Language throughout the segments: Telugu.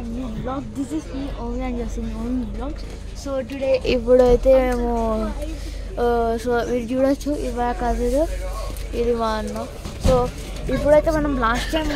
my new vlog. This is me, Ovi, and you're seeing Ovi vlogs. So today, ఇప్పుడైతే మేము సో మీరు చూడొచ్చు ఇవాళ కాదు ఇది మా అన్న. సో ఇప్పుడైతే మనం లాస్ట్ టైం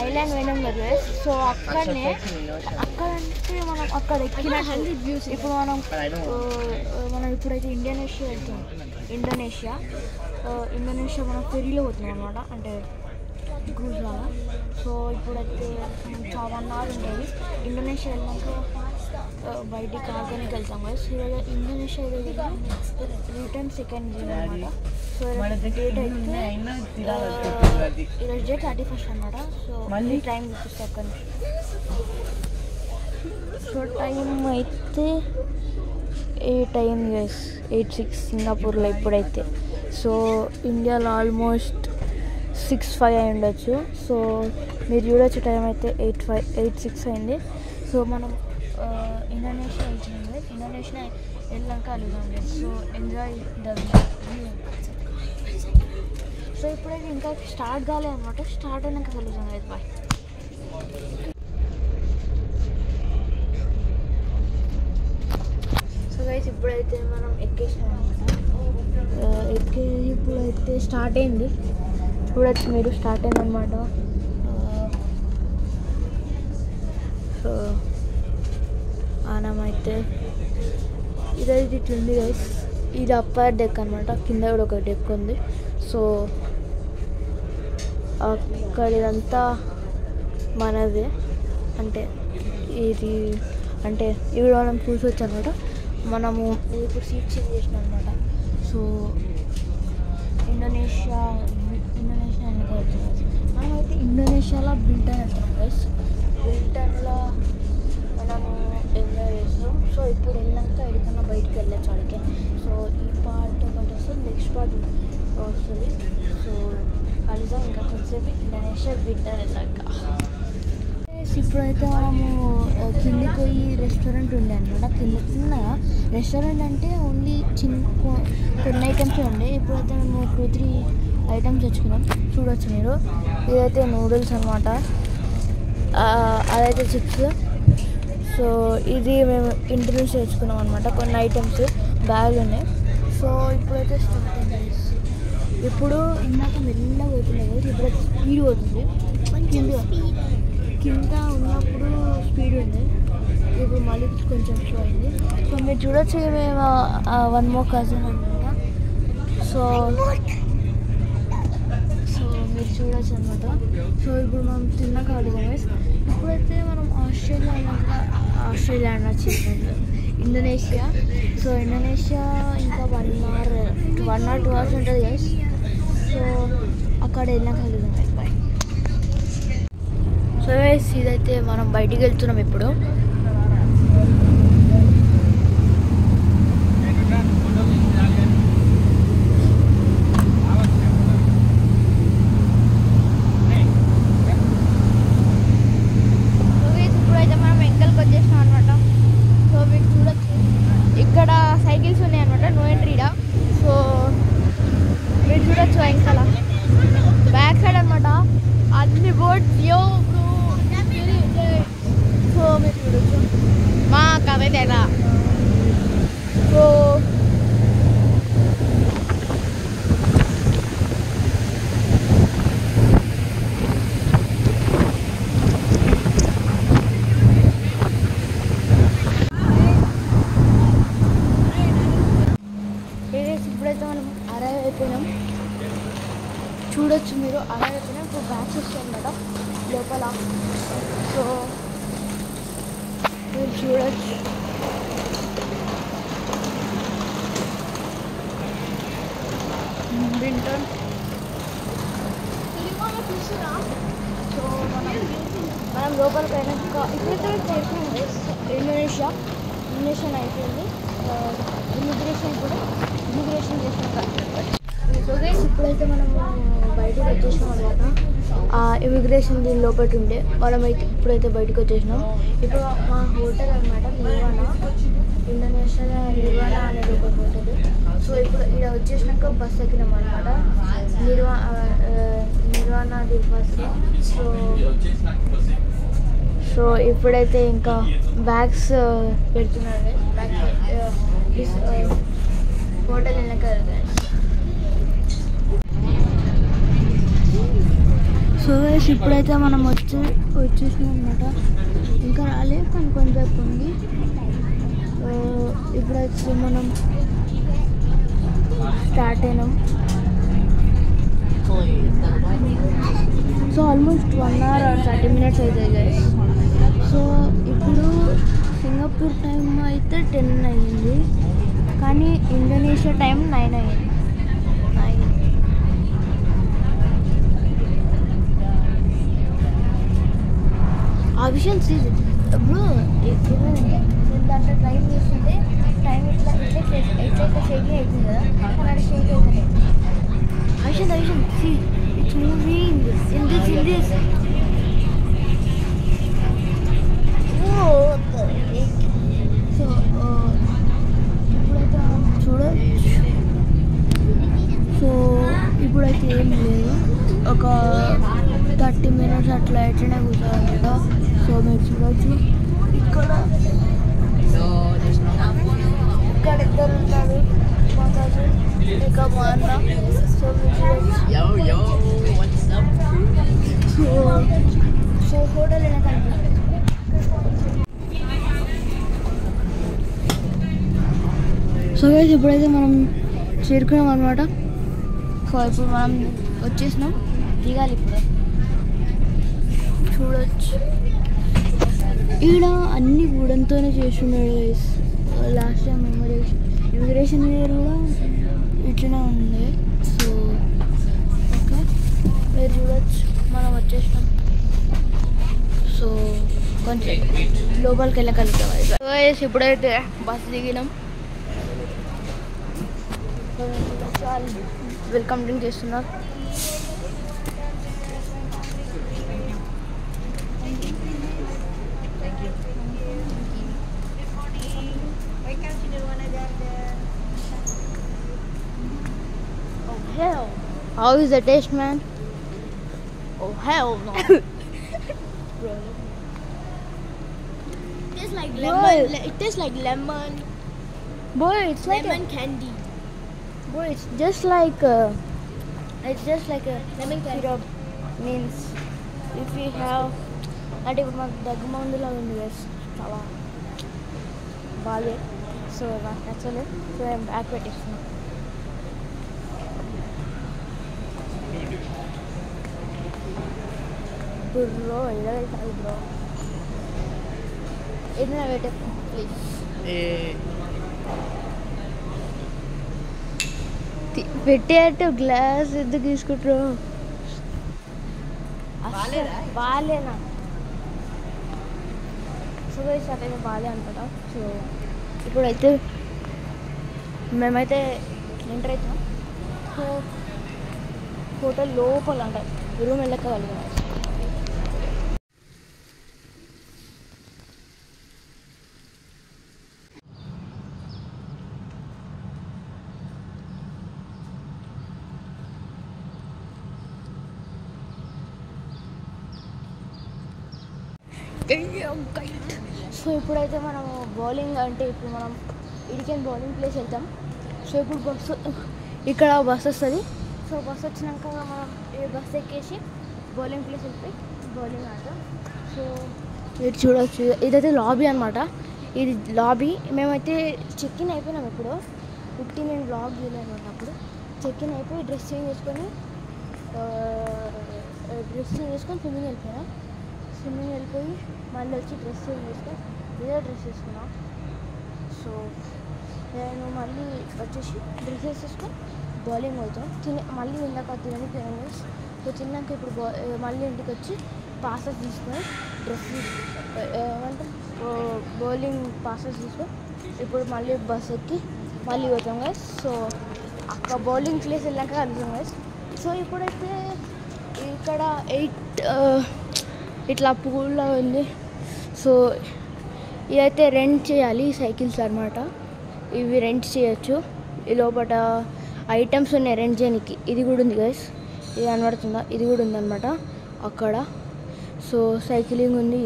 ఐలాండ్ పోయినాం కదా. సో అక్కడనే అక్కడంటే మనం అక్కడ ఎక్కినట్టు ఇప్పుడు మనం ఇప్పుడైతే ఇండోనేషియా వెళ్తాం. ఇండోనేషియా మనం ఫెరీలో పోతున్నాం అనమాట, అంటే క్రూజ్ లాగా. సో ఇప్పుడైతే 1 hour ఉండేది. ఇండోనేషియా వెళ్ళాక బయటికి ఆర్గానిక్ వెళ్తాం కదా. So Indonesia return second day అనమాట. సో డేట్ అయితే ఈరోజు డేట్ 31st అనమాట. సో మళ్ళీ టైం చూపిస్తా అక్కడ. సో టైం అయితే 8 అయింది గైస్, 8:06 సింగపూర్లో ఇప్పుడైతే. సో ఇండియాలో ఆల్మోస్ట్ 6:05 అయి ఉండొచ్చు. సో మీరు చూడొచ్చు టైం అయితే 8:06 అయింది. సో మనం ఇండోనేషియా వచ్చింది. ఇండోనేషియా వెళ్ళాక అడుగుదాం. So enjoy the view. So ఇప్పుడైతే ఇంకా స్టార్ట్ కాలేదు అనమాట. స్టార్ట్ అయినాక కలుగుతాం అయితే. బాయ్. సో గైస్ ఇప్పుడైతే మనం ఎక్కేసాం అనమాట. ఇప్పుడైతే స్టార్ట్ అయింది. చూడొచ్చు మీరు, స్టార్ట్ అయిందనమాట. సో ఆనమైతే ఇదైతే ఇట్లుంది గైస్. ఇది అప్పర్ డెక్ అనమాట, కింద కూడా ఒక డెక్ ఉంది. సో అక్కడ ఇదంతా మనదే, అంటే ఇది అంటే ఇవి మనం చూసొచ్చు అనమాట. మనము ఇప్పుడు సీట్ చేంజ్ చేసినాం అనమాట. సో ఇండోనేషియా ఎన్నిక వచ్చింది. మనమైతే ఇండోనేషియాలో బిల్టన్ వెళ్తాం గైస్. బిల్టన్లో మనము ఎంజాయ్ చేస్తాం. సో ఇప్పుడు వెళ్ళాక ఎక్కడికన్నా బయటికి వెళ్ళచ్చు అడిగే. సో ఈ పార్ట్ ఒకటి వస్తుంది, నెక్స్ట్ పార్ట్ వస్తుంది. సో కలుద్దాం ఇంకా కొంచెంసేపు ఇండోనేషియా బిల్టన్ వెళ్ళాక. ఇప్పుడైతే మనము కిందికి పోయి రెస్టారెంట్ ఉండే అనమాట. కింద రెస్టారెంట్ అంటే ఓన్లీ కొన్ని ఐటమ్సే ఉండే. ఇప్పుడైతే మేము 2-3 ఐటమ్స్ తెచ్చుకున్నాం. చూడొచ్చు మీరు. ఇదైతే నూడిల్స్ అనమాట, అదైతే చిప్స్. సో ఇది మేము ఇంటి నుంచి తెచ్చుకున్నాం అనమాట. కొన్ని ఐటమ్స్ బ్యాగ్ ఉన్నాయి. సో ఇప్పుడైతే స్టార్ట్ అయింది. ఇప్పుడు ఇందాక మెల్లగా పోతున్నాయి కదా, ఇప్పుడైతే స్పీడ్ పోతుంది. కింద ఉన్నప్పుడు స్పీడ్ ఉంది, ఇప్పుడు మళ్ళీ కొంచెం స్లో అయింది. సో మీరు చూడొచ్చు మేము 1 more cousin అనమాట. సో మీరు చూడొచ్చు అనమాట. సో ఇప్పుడు మనం తిన్నాక అడిగాం. ఇప్పుడైతే మనం ఆస్ట్రేలియా వచ్చింది, ఇండోనేషియా. సో ఇండోనేషియా ఇంకా 1 hour 2 hours ఉంటుంది గైస్. సో అక్కడ వెళ్ళాక అడుగుదాం. బాయ్. సో గైస్ ఇదైతే మనం బయటికి వెళ్తున్నాం ఇప్పుడు. ఇప్పుడైతే మనం వెంకల్కి వచ్చేసినాం అనమాట. సో మీరు చూడొచ్చు ఇక్కడ సైకిల్స్ ఉన్నాయి అనమాట, నో ఎంట్రీడా. సో మీరు చూడొచ్చు వెంకల బ్యాక్ సైడ్ అనమాట అన్ని బోర్డ్స్. సో మీరు చూడొచ్చు మా కవేదేనా. సో ఇప్పుడైతే మనం అరైవ్ అయిపోయినాం. చూడొచ్చు మీరు, అరైవ్ అయిపోయినాం. ఇప్పుడు బ్యాగ్స్ వస్తాయి అన్నమాట లోపల. సో మీరు చూడొచ్చు బిల్టన్. సో మనం లోపలికి అయినాక ఇప్పుడైతే చేసినాం ఇండోనేషియా అయిపోయింది. ఇమిగ్రేషన్ చేసినాక సో గైస్ ఇప్పుడైతే మనం బయటకు వచ్చేసినాం అనమాట. ఇమిగ్రేషన్ దీని లోపల ఉండే మనమైతే ఇప్పుడైతే బయటకు వచ్చేసినాం. ఇప్పుడు మా హోటల్ అనమాట నిర్వాణ, ఇండోనేషియాలో నిర్వాణ అనేది ఒక హోటల్. సో ఇప్పుడు ఇక్కడ వచ్చేసినాక బస్ ఎక్కినాం అనమాట. నిర్వాణ దిల్వాస్కి. సో ఇప్పుడైతే ఇంకా బ్యాగ్స్ పెడుతున్నారు హోటల్ వెనకాల. సో ఇప్పుడైతే మనం వచ్చేసినాం అనమాట. ఇంకా రాలేదు కానీ కొంచెంసేపు ఉంది. ఇప్పుడైతే మనం స్టార్ట్ అయినాం. So almost 1 hour or 30 minutes అవుతాయి గైస్. సో ఇప్పుడు సింగపూర్ టైం అయితే 10 అయ్యింది, కానీ ఇండోనేషియా టైం 9 అయ్యింది. ఆ విషయం ఇప్పుడు దాంట్లో ట్రైన్ చేస్తుంటే టైం ఇట్లా షేక్ అవుతుంది కదా, కానీ అది షేక్ అవుతుంది. ఆ విషయం it's moving in this. So ఇప్పుడైతే చూడచ్చు. సో ఇప్పుడైతే ఏం లేదు, ఒక 30 minutes అట్లా ఎట్లనే కూర్చోవాలన్నమాట. సో మీరు చూడవచ్చు ఇక్కడ ఇద్దరు ఉంటారు, మా కజిన్ ఇంకా మా అన్న. So so hotel so guys ఇప్పుడైతే మనం చేరుకున్నాం అనమాట. సో ఇప్పుడు మనం వచ్చేసినాం, దిగాలి ఇప్పుడు. చూడొచ్చు ఈడ అన్ని వుడన్తోనే చేస్తున్నాడు guys. Last time immigration year కూడా ఇట్లనే ఉంది. సో ఓకే మీరు చూడొచ్చు మనం వచ్చేసినాం. సో కొంచెం లోపలికి వెళ్ళగలుగుతాం. ఇప్పుడైతే బస్సు దిగినాం. వెల్కమ్ డ్రింక్ చేస్తున్నారు. Hell. How is the taste, man? Oh hell no. It tastes like lemon. It tastes like lemon. Boy, it's like lemon candy. Boy, it's just like a lemon syrup. Means if we have అంటే ఇప్పుడు మాకు దగ్గు మందులా ఉంది గైస్, చాలా బాగా. సో నాకు నచ్చలేదు. సో నేను బ్యాక్ పెట్టేస్తున్నాను. Bro, bro. Idna wait please. పెట్టేట్టు గ్లాస్ ఎందుకు తీసుకుంటారు? బాగాలేనా? సో గైస్ అటైతే బాగాలే అనుకుంటా. సో ఇప్పుడైతే మేమైతే ఎంటర్ అవుతాం. సో హోటల్ లోపల అంటే రూమ్ వెళ్ళగలిగాం. సో ఇప్పుడైతే మనం బౌలింగ్ అంటే ఇప్పుడు మనం ఇడికెన్ బౌలింగ్ ప్లేస్ వెళ్తాం. సో ఇప్పుడు బస్సు ఇక్కడ బస్సు వస్తుంది. సో బస్సు వచ్చినాక మనం ఈ బస్సు ఎక్కేసి బౌలింగ్ ప్లేస్ వెళ్ళిపోయి బౌలింగ్ ఆడతాం. సో మీరు చూడవచ్చు ఇదైతే లాబీ అనమాట. ఇది లాబీ. మేమైతే చెక్ ఇన్ అయిపోయినాం. ఇప్పుడు నేను బ్లాగ్ చేయలేదు అనమాట. అప్పుడు చెక్ ఇన్ అయిపోయి డ్రెస్ చేంజ్ చేసుకొని స్విమ్మింగ్ వెళ్ళిపోయినా. స్విమ్మింగ్ వెళ్ళిపోయి మళ్ళీ వచ్చి డ్రెస్ చేంజ్ చేసుకొని ఇదే డ్రెస్ వేసుకున్నాం. సో నేను మళ్ళీ వచ్చేసి డ్రెస్ వేసేసుకొని బౌలింగ్ అవుతాం. మళ్ళీ ఇందాక తినని. సో తిన్నాక ఇప్పుడు మళ్ళీ ఇంటికి వచ్చి పాసెస్ తీసుకొని డ్రెస్ ఏమంటే బౌలింగ్ పాసెస్ తీసుకొని ఇప్పుడు మళ్ళీ బస్ ఎక్కి మళ్ళీ పోతాం గైస్. సో అక్కడ బౌలింగ్ ప్లేస్ వెళ్ళాక కలుగుతాం గైస్. సో ఇప్పుడైతే ఇక్కడ 8 ఇట్లా పూల్లో ఉంది. సో ఇదైతే రెంట్ చేయాలి. సైకిల్స్ అనమాట. ఇవి రెంట్ చేయొచ్చు. ఈ లోపల ఐటమ్స్ ఉన్నాయి రెంట్ చేయడానికి. ఇది కూడా ఉంది గైస్, ఇది కనబడుతుందా? ఇది కూడా ఉందన్నమాట అక్కడ. సో సైక్లింగ్ ఉంది,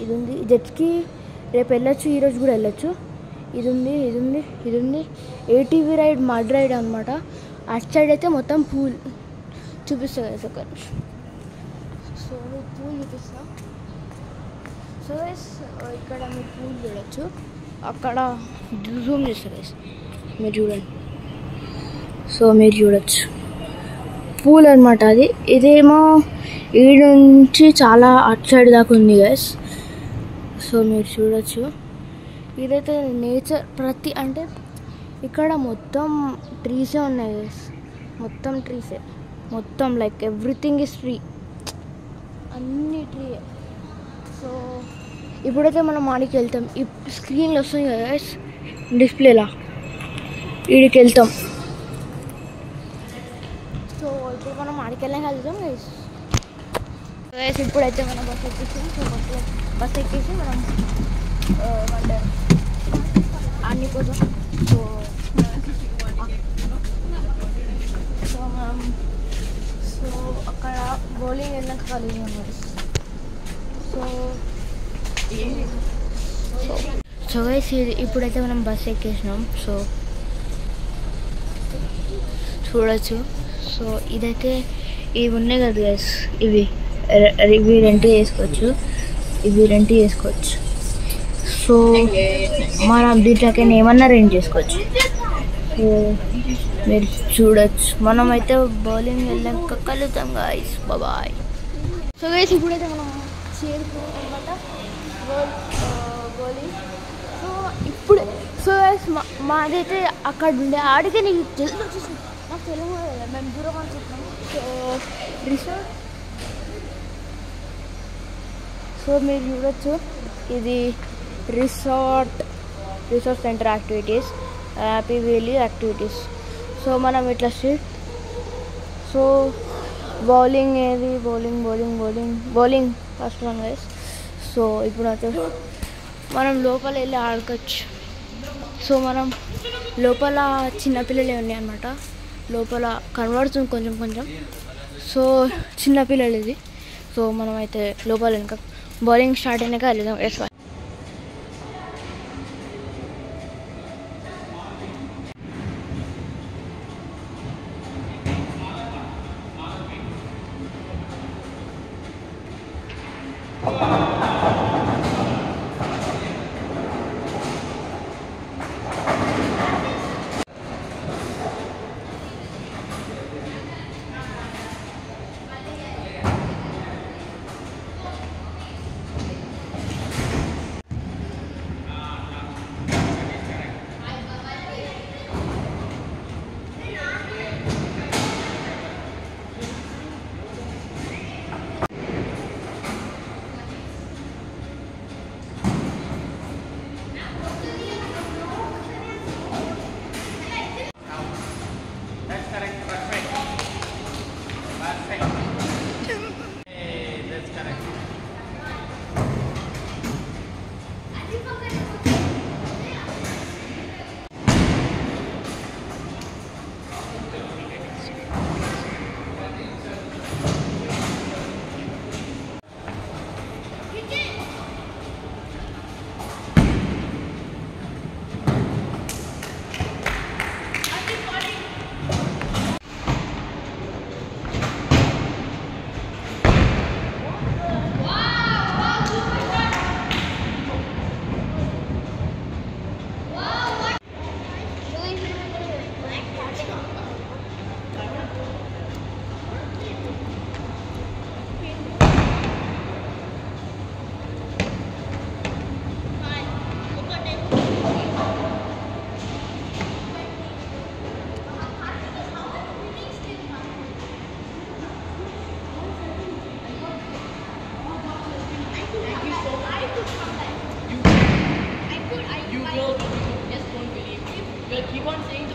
ఇది ఉంది జెట్స్కి రేపు వెళ్ళొచ్చు, ఈరోజు కూడా వెళ్ళొచ్చు. ఇది ఉంది ఏటీవీ రైడ్, మడ్ రైడ్ అనమాట. అటు సైడ్ అయితే మొత్తం పూల్ చూపిస్తా కదా ఒక నిమిషం. సో పూల్ చూపిస్తా. సో ఇక్కడ మీరు పూల్ చూడొచ్చు, అక్కడ జూమ్ చేస్తారు గైస్, మీరు చూడండి. సో మీరు చూడొచ్చు పూల్ అనమాట అది. ఇదేమో ఈ నుంచి చాలా అటు సైడ్ దాకా ఉంది గైస్. సో మీరు చూడొచ్చు. ఇదైతే నేచర్ అంటే ఇక్కడ మొత్తం ట్రీసే ఉన్నాయి గైస్, మొత్తం ట్రీసే, మొత్తం లైక్ ఎవ్రీథింగ్ ఇస్ ట్రీ, అన్ని ట్రీయే. సో ఇప్పుడైతే మనం ఆడికి వెళ్తాం. ఈ స్క్రీన్లో వస్తుంది కదా గైస్ డిస్ప్లేలా, వీడికి వెళ్తాం. సో ఇప్పుడు మనం ఆడికి వెళ్తాం గైస్. ఇప్పుడైతే మనం బస్ ఎక్కేసాం. సో బస్ ఎక్కేసి మనం ఏమంటారు అన్ని కోసం. సో అక్కడ బౌలింగ్ వెళ్ళినాక కాలేజ్ ఉన్నారు. సో గైస్ ఇప్పుడైతే మనం బస్ ఎక్కేసినాం. సో చూడొచ్చు. సో ఇదైతే ఇవి ఉన్నాయి కదా గైస్, ఇవి రెంట్ చేసుకోవచ్చు. సో మనం దీంట్లోకి ఏమన్నా రెంట్ చేసుకోవచ్చు. సో మీరు చూడొచ్చు. మనమైతే బౌలింగ్ వెళ్ళాక కలుద్దాం గైస్, బాయ్. సో గైస్ ఇప్పుడైతే మనం చేరుకున్నాం అనమాట బౌలింగ్. సో ఇప్పుడు సో గైస్ మాదైతే అక్కడ ఉండే ఆడికే నీకు జల్దీ వచ్చేసి నాకు తెలుగు మేము దూరం అని చెప్పినాము. సో రిసార్ట్, సో మీరు చూడొచ్చు ఇది resort centre activities, happy valley activities. So మనం ఇట్లా స్ట్రీట్. సో బౌలింగ్ ఏది bowling first one guy's. So ఇప్పుడు అయితే మనం లోపల వెళ్ళి ఆడుకోవచ్చు. సో మనం లోపల చిన్నపిల్లలే ఉన్నాయి అన్నమాట, లోపల కనబడుతుంది కొంచెం. సో చిన్నపిల్లలు ఇది. సో మనం అయితే లోపల ఇంకా బౌలింగ్ స్టార్ట్ అయినాక వెళ్దాం. Keep on saying the